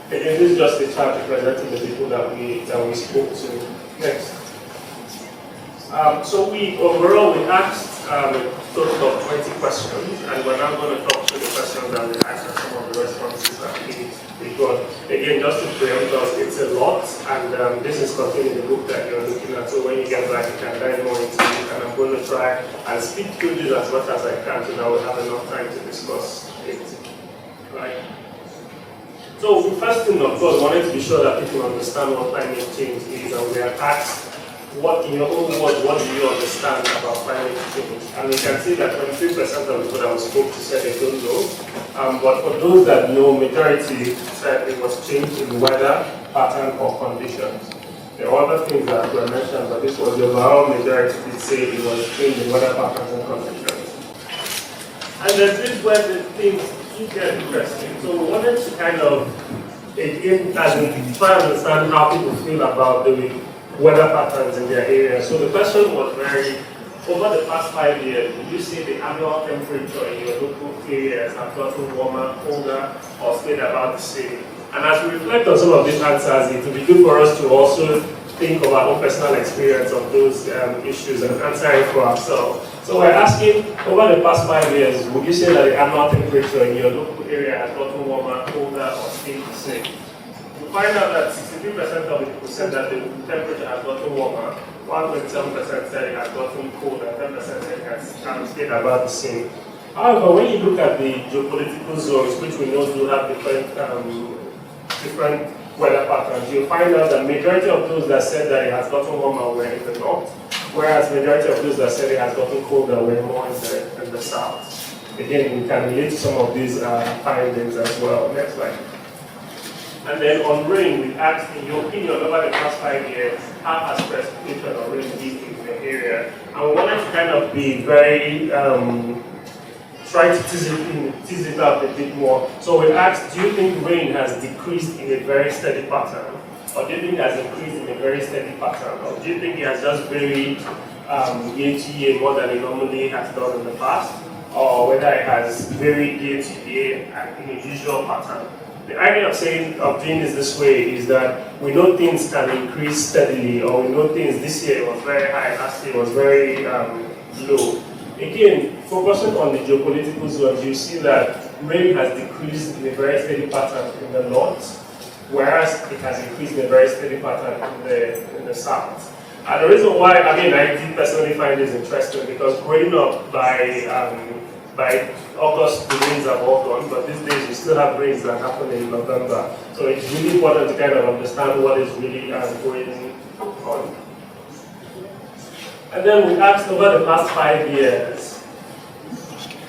Again, this is just a chart representing the people that we spoke to. Next. So we asked a total of 20 questions, and we're now going to talk through the questions that we asked and some of the responses that we got. Again, just to preempt us, it's a lot, and this is contained in the book that you're looking at, so when you get back, you can dive more into it, and I'm going to try and speak through this as much as I can so that we'll have enough time to discuss it. Right? So the first thing, of course, wanted to be sure that people understand what climate change is, and we are asked, what, in your own words, what do you understand about climate change? And we can see that 23% of the people that we spoke to said they don't know. But for those that know, majority said it was change in weather, pattern, or conditions. There are other things that were mentioned, but this was the overall majority did say it was change in weather patterns and conditions. And then this is where the things get interesting. So we wanted to kind of, again, as in try to understand how people feel about the weather patterns in their area. So the question was very, over the past 5 years, would you say the annual temperature in your local areas have gotten warmer, colder, or stayed about the same? And as we reflect on some of these answers, it would be good for us to also think of our own personal experience of those issues and answer it for ourselves. So we're asking, over the past 5 years, would you say that the annual temperature in your local area has gotten warmer, colder, or stayed the same? We find out that 63% of the people said that the temperature has gotten warmer, 1.7% said it has gotten colder, 10% said it has stayed about the same. However, when you look at the geopolitical zones, which we know do have different weather patterns, you'll find out that majority of those that said that it has gotten warmer were in the north, whereas majority of those that said it has gotten colder were more in the south. Again, we can relate to some of these findings as well. Next slide. And then on rain, we asked, in your opinion, over the past 5 years, how has precipitation or rain been in the area? And we wanted to kind of be very, try to tease it out a bit more. So we asked, do you think rain has decreased in a very steady pattern? Or do you think it has increased in a very steady pattern? Or do you think it has just varied year to year more than it normally has done in the past? Or whether it has varied year to year in a usual pattern? The idea of doing this way is that we know things can increase steadily, or we know things this year was very high, last year was very low. Again, focusing on the geopolitical zones, you see that rain has decreased in a very steady pattern in the north, whereas it has increased in a very steady pattern in the south. And the reason why, I did personally find this interesting because growing up by August, the rains have all gone, but these days we still have rains that happen in November. So it's really important to kind of understand what is really going on. And then we asked, over the past 5 years,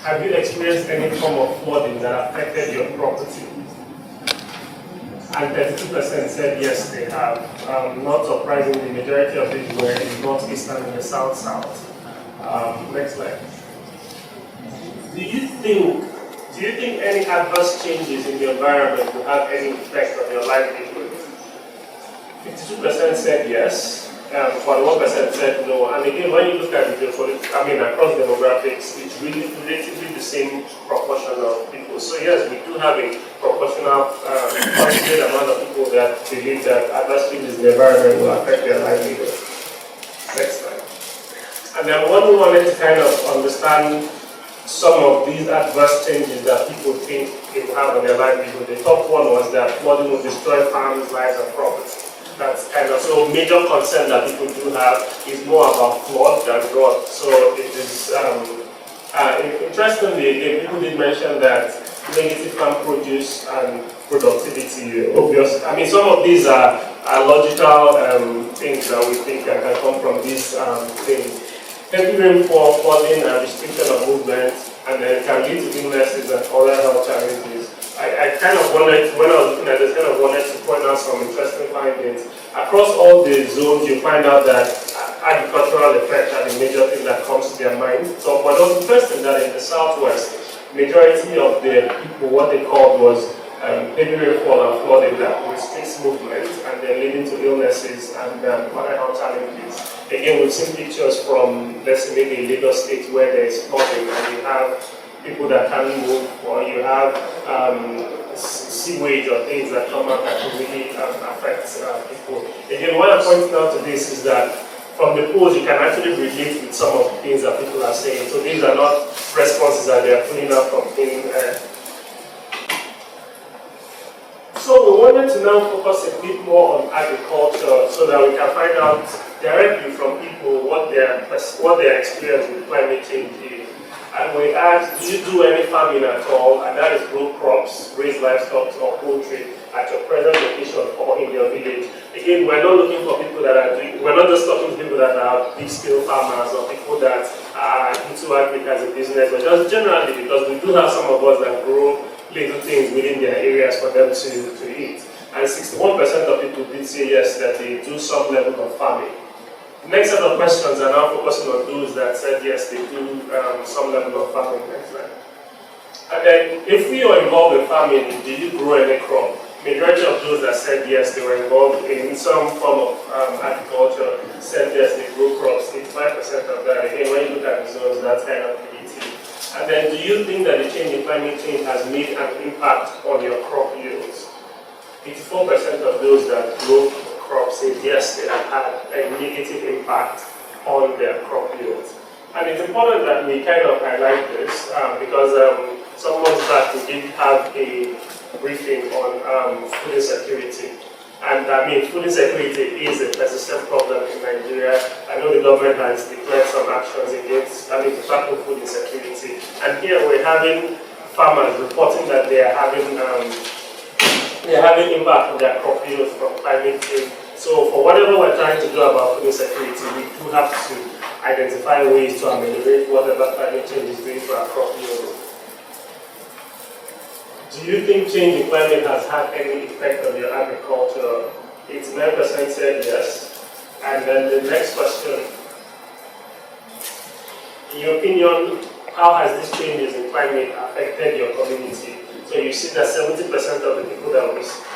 have you experienced any form of flooding that affected your property? And 32% said yes, they have. Not surprisingly, the majority of these were in the northeast and in the south-south. Next slide. Do you think any adverse changes in the environment will have any effect on your livelihood? 52% said yes, 41% said no. And again, when you look at the across demographics, it's really relatively the same proportion of people. So yes, we do have a proportional, considerable amount of people that believe that adverse changes in the environment will affect their livelihood. Next slide. And then what we wanted to kind of understand some of these adverse changes that people think it will have on their livelihood. The top one was that flooding will destroy families, lives, and property. That's kind of so major concern that people do have is more about flood than drought. So it is interestingly again, people did mention that negative farm produce and productivity. Obvious. Some of these are logical things that we think that can come from these things. Heavy rainfall, flooding, and restriction of movement, and then it can lead to illnesses and other health challenges. I kind of wanted, when I was looking at this, wanted to point out some interesting findings. Across all the zones, you find out that agricultural effects are the major thing that comes to their mind. So, but it was interesting that in the southwest, majority of the people, what they called was heavy rainfall and flooding that restricts movement and then leading to illnesses and other health challenges. Again, we've seen pictures from, let's say, maybe Lagos State where there is flooding and you have people that can't move, or you have see ways or things that come out that can really affect people. Again, what I'm pointing out to this is that from the polls, you can actually relate with some of the things that people are saying. So these are not responses that they are pulling up from thin air. So we wanted to now focus a bit more on agriculture so that we can find out directly from people what their experience with climate change is. And we asked, do you do any farming at all? And that is grow crops, raise livestock or poultry at your present location or in your village. Again, we're not looking for people that are doing, we're not just talking to people that are big scale farmers or people that are into agric as a business, but just generally because we do have some of us that grow little things within their areas for them to eat. And 61% of people did say yes, that they do some level of farming. Next set of questions are now focusing on those that said yes, they do some level of farming. Next slide. And then, if we are involved in farming, do you grow any crop? Majority of those that said yes, they were involved in some form of agriculture, said yes, they grow crops. 85% of that. Again, when you look at the zones, that's kind of PET. And then, do you think that the change in climate change has made an impact on your crop yields? 84% of those that grow crops said yes, they have had a negative impact on their crop yields. And it's important that we kind of highlight this because some months back we did have a briefing on food insecurity. And I mean, food insecurity is a persistent problem in Nigeria. I know the government has declared some actions against, to tackle food insecurity. And here we're having farmers reporting that they are having impact on their crop yields from climate change. So for whatever we're trying to do about food insecurity, we do have to identify ways to ameliorate whatever climate change is doing for our crop yields. Do you think change in climate has had any effect on your agriculture? 89% said yes. And then the next question, in your opinion, how has these changes in climate affected your community? So you see that 70% of the people that we spoke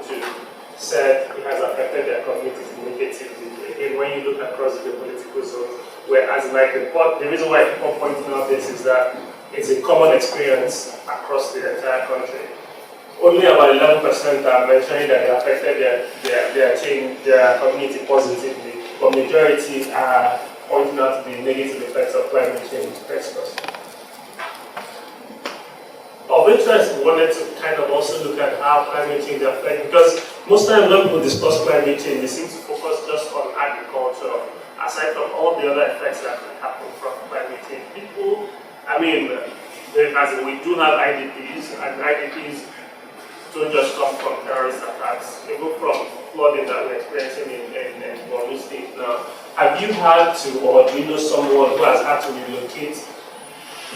to said it has affected their communities negatively. Again, when you look across the political zone, whereas like the reason why I keep on pointing out this is that it's a common experience across the entire country. Only about 11% are mentioning that they affected their community positively, but majority are pointing out the negative effects of climate change. Next question. Of interest, we wanted to kind of also look at how climate change affects, because most times when people discuss climate change, they seem to focus just on agriculture, aside from all the other effects that can happen from climate change. People, as we do have IDPs, and IDPs don't just come from terrorist attacks, they go from flooding that we're experiencing in Borno State now. Have you had to, or do you know someone who has had to relocate,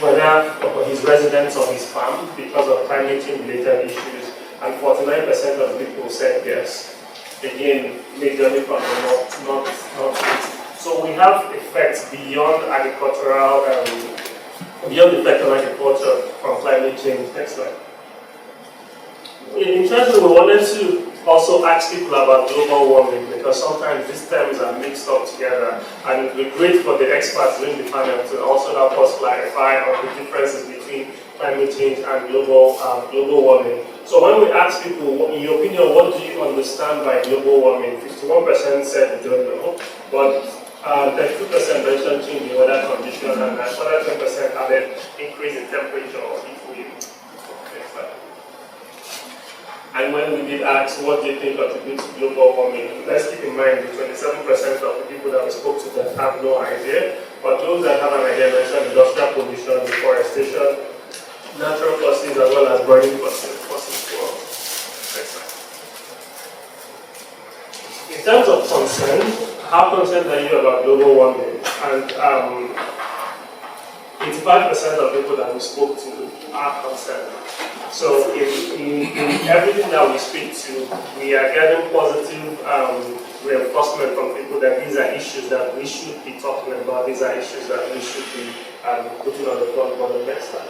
whether his residence or his farm, because of climate change related issues? And 49% of people said yes. Again, majorly from the north. So we have effects beyond agricultural, beyond the effect on agriculture from climate change. Next slide. Interestingly, we wanted to also ask people about global warming, because sometimes these terms are mixed up together, and it would be great for the experts in the panel to also help us clarify on the differences between climate change and global warming. So when we ask people, in your opinion, what do you understand by global warming? 51% said they don't know, but 32% mentioned change in weather conditions, and another 10% added increase in temperature or heat wave. Next slide. And when we did ask, what do you think contributes to global warming? Let's keep in mind the 27% of the people that we spoke to that have no idea, but those that have an idea mentioned industrial pollution, deforestation, natural causes, as well as burning fossil fuels. Next slide. In terms of concern, how concerned are you about global warming? And 85% of people that we spoke to are concerned. So in everything that we speak to, we are getting positive reinforcement from people that these are issues that we should be talking about, these are issues that we should be putting on the front burner. Next slide.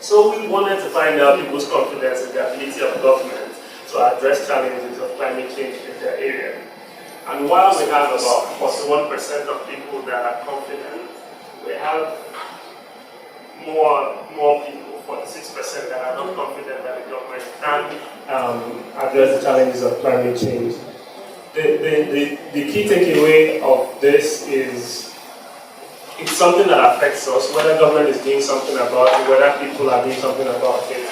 So we wanted to find out people's confidence in the ability of government to address challenges of climate change in their area. And while we have about 41% of people that are confident, we have more people, 46%, that are not confident that the government can address the challenges of climate change. The key takeaway of this is it's something that affects us, whether government is doing something about it, whether people are doing something about it.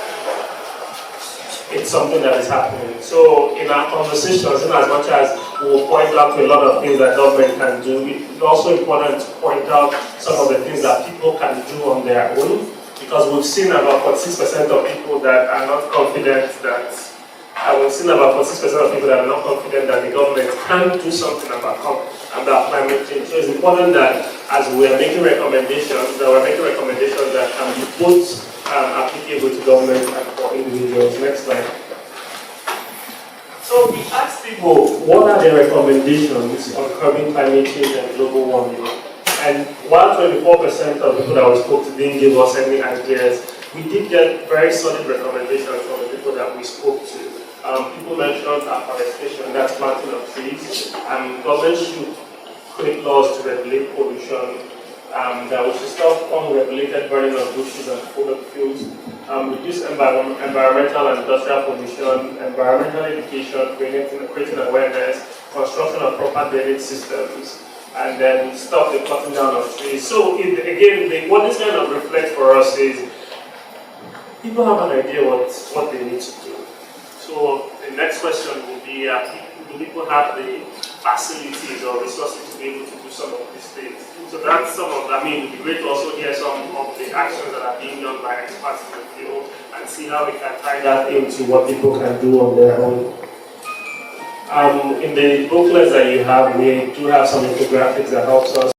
It's something that is happening. So in our conversations, in as much as we will point out to a lot of things that government can do, it's also important to point out some of the things that people can do on their own, because we've seen about 46% of people that are not confident that we've seen about 46% of people that are not confident that the government can do something about climate change. So it's important that as we are making recommendations, that can be both applicable to government and for individuals. Next slide. So we asked people, what are their recommendations on curbing climate change and global warming? And while 24% of people that we spoke to didn't give us any ideas, we did get very solid recommendations from the people that we spoke to. People mentioned afforestation, that's planting of trees. Government should create laws to regulate pollution. That we should stop unregulated burning of bushes and fossil fuels, reduce environmental and industrial pollution, environmental education, creating awareness, construction of proper drainage systems, and then stop the cutting down of trees. So again, what this kind of reflects for us is people have an idea what they need to do. So the next question will be, do people have the facilities or resources to be able to do some of these things? So that's some of, it would be great to also hear some of the actions that are being done by experts in the field and see how we can tie that into what people can do on their own. In the booklets that you have, we do have some infographics that helps us